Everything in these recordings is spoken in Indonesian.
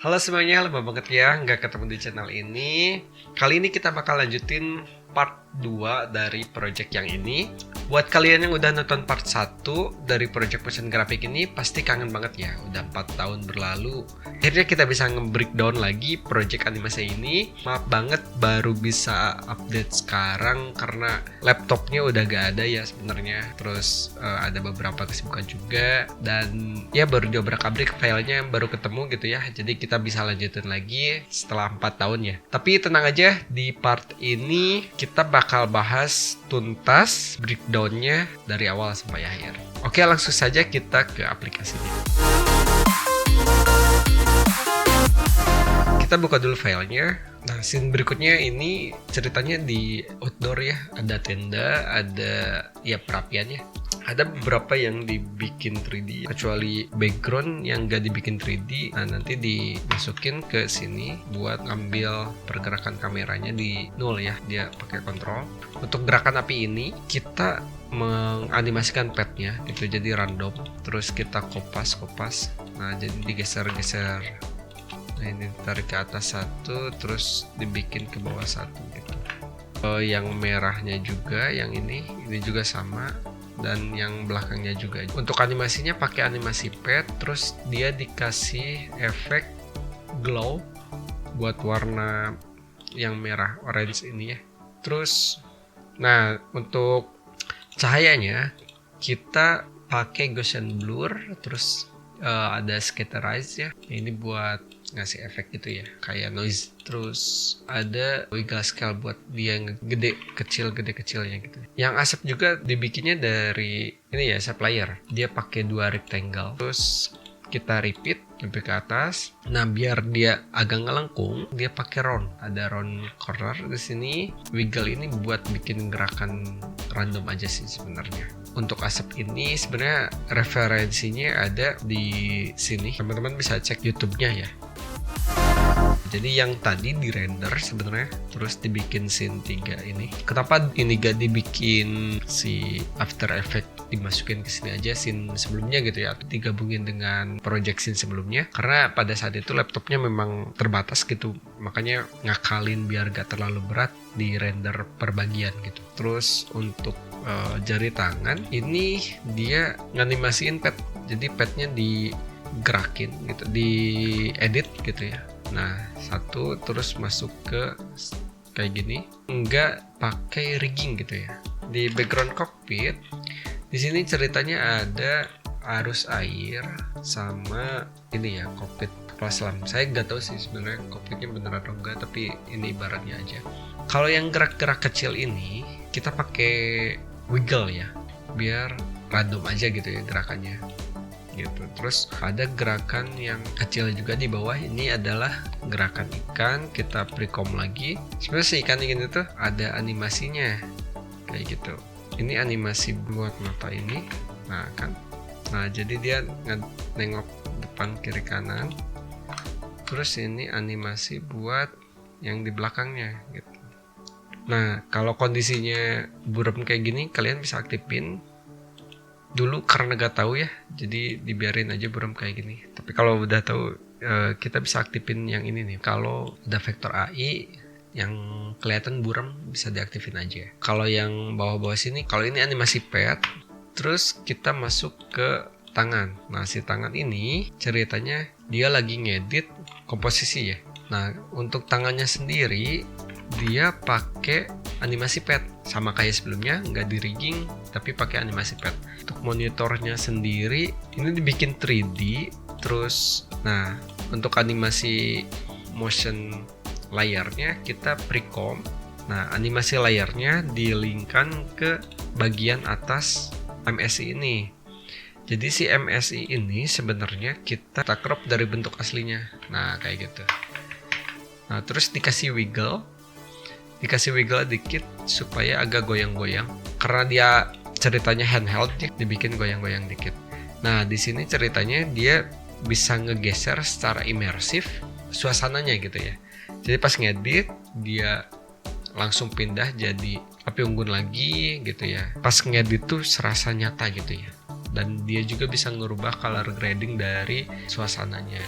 Halo semuanya, lama banget ya nggak ketemu di channel ini. Kali ini kita bakal lanjutin part 2 dari project yang ini. Buat kalian yang udah nonton part 1 dari project motion graphic ini pasti kangen banget ya. Udah 4 tahun berlalu. Akhirnya kita bisa nge-breakdown lagi project animasi ini. Maaf banget baru bisa update sekarang karena laptopnya udah gak ada ya sebenarnya. Terus ada beberapa kesibukan juga dan ya baru diobrak-abrik filenya baru ketemu gitu ya. Jadi kita bisa lanjutin lagi setelah 4 tahun ya. Tapi tenang aja, di part ini kita bakal bahas tuntas breakdownnya dari awal sampai akhir. Oke, langsung saja kita ke aplikasinya. Kita buka dulu filenya. Nah, scene berikutnya ini ceritanya di outdoor ya. Ada tenda, ada ya perapiannya. Ada beberapa yang dibikin 3D, kecuali background yang gak dibikin 3D. Nah, nanti dimasukin ke sini buat ngambil pergerakan kameranya di 0 ya. Dia pakai kontrol. Untuk gerakan api ini kita menganimasikan petnya itu jadi random. Terus kita kopas. Nah, jadi digeser-geser. Nah, ini tarik ke atas satu, terus dibikin ke bawah satu gitu. Yang merahnya juga, yang ini juga sama. Dan yang belakangnya juga. Untuk animasinya pakai animasi pad, terus dia dikasih efek glow buat warna yang merah orange ini ya. Terus nah, untuk cahayanya kita pakai Gaussian blur, terus ada scatterize ya. Ini buat ngasih efek gitu ya, kayak noise. Terus ada wiggle scale buat dia gede kecilnya gitu. Yang asap juga dibikinnya dari ini ya, supplier. Dia pakai 2 rectangle. Terus kita repeat sampai ke atas. Nah, biar dia agak ngelengkung, dia pakai round. Ada round corner di sini. Wiggle ini buat bikin gerakan random aja sih sebenarnya. Untuk asap ini sebenarnya referensinya ada di sini. Teman-teman bisa cek YouTube-nya ya. Jadi yang tadi di render sebenarnya, terus dibikin scene 3 ini. Kenapa ini gak dibikin si After Effects dimasukin ke sini aja scene sebelumnya gitu ya, digabungin dengan project scene sebelumnya? Karena pada saat itu laptopnya memang terbatas gitu, makanya ngakalin biar gak terlalu berat di render per bagian gitu. Terus untuk jari tangan ini dia nganimasiin pad, jadi padnya digerakin gitu, diedit gitu ya. Nah, satu terus masuk ke kayak gini, nggak pakai rigging gitu ya. Di background cockpit, di sini ceritanya ada arus air sama ini ya, cockpit kepala selam. Saya nggak tahu sih sebenarnya cockpitnya bener atau enggak, tapi ini ibaratnya aja. Kalau yang gerak-gerak kecil ini kita pakai wiggle ya, biar random aja gitu ya gerakannya. Gitu. Terus ada gerakan yang kecil juga di bawah, ini adalah gerakan ikan. Kita precom lagi. Sebenarnya si ikan ini tuh ada animasinya kayak gitu. Ini animasi buat mata ini. Nah kan, nah jadi dia nengok depan kiri kanan. Terus ini animasi buat yang di belakangnya gitu. Nah, kalau kondisinya buram kayak gini, kalian bisa aktifin. Dulu karena gak tahu ya, jadi dibiarin aja buram kayak gini. Tapi kalau udah tahu, kita bisa aktifin yang ini nih. Kalau udah vektor AI yang kelihatan buram bisa diaktifin aja. Kalau yang bawah-bawah sini, kalau ini animasi pad, terus kita masuk ke tangan. Nah, si tangan ini ceritanya dia lagi ngedit komposisi ya. Nah, untuk tangannya sendiri dia pakai animasi pad sama kayak sebelumnya, nggak di rigging tapi pakai animasi pad. Untuk monitornya sendiri ini dibikin 3D. Terus nah, untuk animasi motion layarnya kita precom. Nah, animasi layarnya dilingkan ke bagian atas MSI ini. Jadi si MSI ini sebenarnya kita crop dari bentuk aslinya. Nah, kayak gitu. Nah, terus dikasih wiggle dikit supaya agak goyang-goyang, karena dia ceritanya handheld ya, dibikin goyang-goyang dikit. Nah, di sini ceritanya dia bisa ngegeser secara imersif suasananya gitu ya. Jadi pas ngedit dia langsung pindah jadi api unggun lagi gitu ya. Pas ngedit tuh serasa nyata gitu ya. Dan dia juga bisa ngerubah color grading dari suasananya.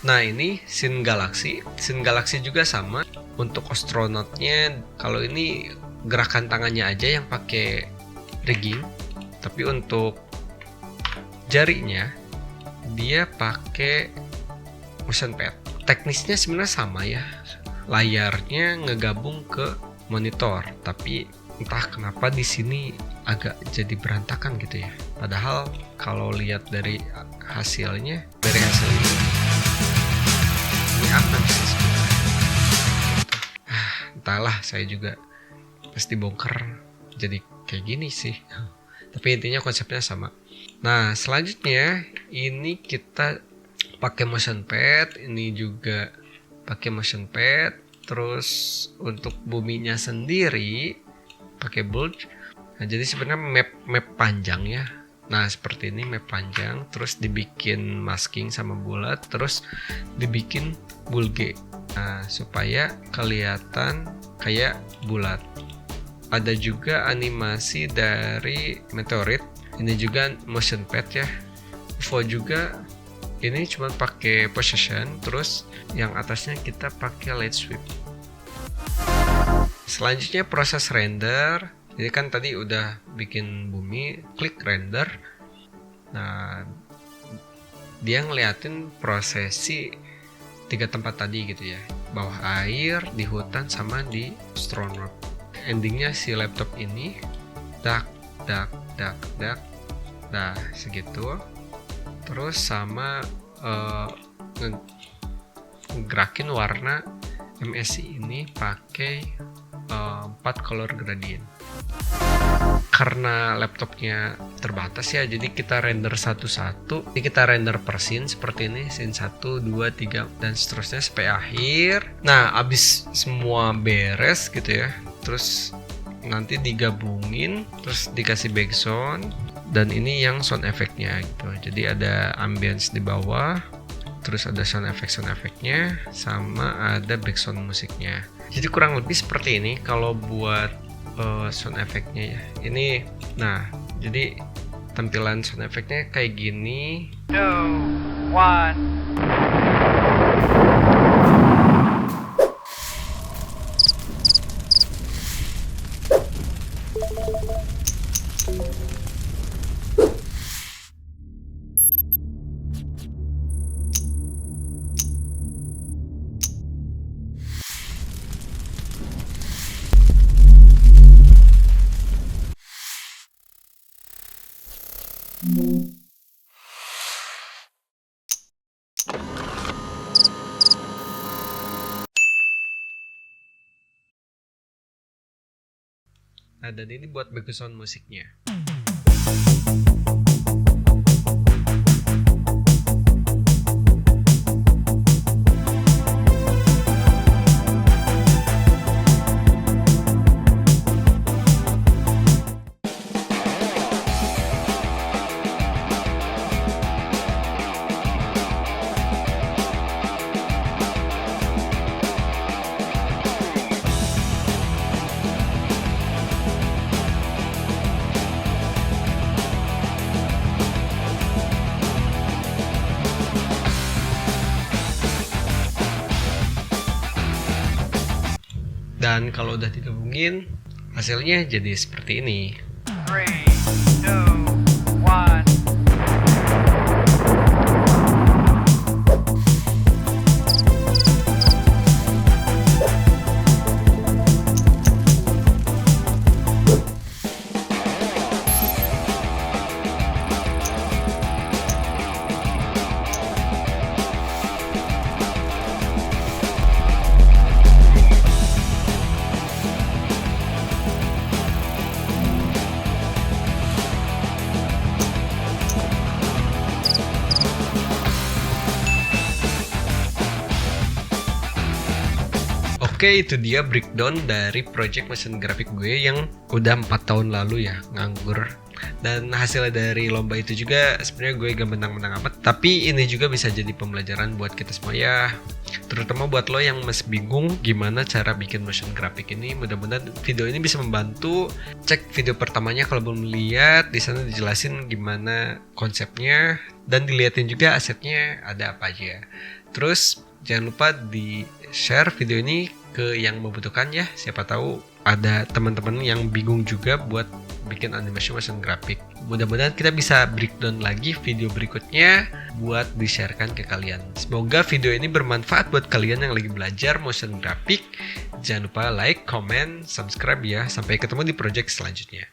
Nah ini Scene Galaxy juga sama. Untuk astronotnya, kalau ini gerakan tangannya aja yang pakai rigging, tapi untuk jarinya dia pakai motion pad. Teknisnya sebenarnya sama ya, layarnya ngegabung ke monitor, tapi entah kenapa di sini agak jadi berantakan gitu ya. Padahal kalau lihat dari hasilnya, dari hasil ini apa sih sebenarnya? Entahlah, saya juga pasti bongkar jadi kayak gini sih. Tapi intinya konsepnya sama. Nah selanjutnya ini kita pakai motion pad, ini juga pakai motion pad. Terus untuk buminya sendiri pakai bulge. Nah jadi sebenarnya map panjang ya. Nah seperti ini map panjang, terus dibikin masking sama bulat, terus dibikin bulge. Nah supaya kelihatan kayak bulat. Ada juga animasi dari meteorit. Ini juga motion pad ya. UFO juga ini cuma pakai position, terus yang atasnya kita pakai light sweep. Selanjutnya proses render. Jadi kan tadi udah bikin bumi, klik render. Nah dia ngeliatin prosesi 3 tempat tadi gitu ya, bawah air, di hutan, sama di astronaut. Endingnya si laptop ini dak. Nah segitu. Terus sama ngegerakin warna MSI ini pakai 4 color gradient. Karena laptopnya terbatas ya, jadi kita render satu-satu. Jadi kita render per scene seperti ini, scene 1, 2, 3 dan seterusnya sampai akhir. Nah abis semua beres gitu ya, terus nanti digabungin, terus dikasih background, dan ini yang sound effect-nya gitu. Jadi ada ambience di bawah, terus ada sound effect-nya, sama ada background musiknya. Jadi kurang lebih seperti ini kalau buat sound effect-nya ya. Ini, nah jadi tampilan sound effect-nya kayak gini. 2, 1. Nah, dan ini buat background musiknya. Dan kalau udah digabungin, hasilnya jadi seperti ini. 3, 2, 1. Oke, itu dia breakdown dari project motion graphic gue yang udah 4 tahun lalu ya nganggur. Dan hasil dari lomba itu juga sebenarnya gue gak menang-menang amat, tapi ini juga bisa jadi pembelajaran buat kita semua ya. Terutama buat lo yang masih bingung gimana cara bikin motion graphic ini. Mudah-mudahan video ini bisa membantu. Cek video pertamanya kalau belum lihat, di sana dijelasin gimana konsepnya, dan dilihatin juga asetnya ada apa aja. Terus jangan lupa di share video ini ke yang membutuhkan ya. Siapa tahu ada teman-teman yang bingung juga buat bikin animasi motion graphic. Mudah-mudahan kita bisa breakdown lagi video berikutnya buat di-sharekan ke kalian. Semoga video ini bermanfaat buat kalian yang lagi belajar motion graphic. Jangan lupa like, comment, subscribe ya. Sampai ketemu di project selanjutnya.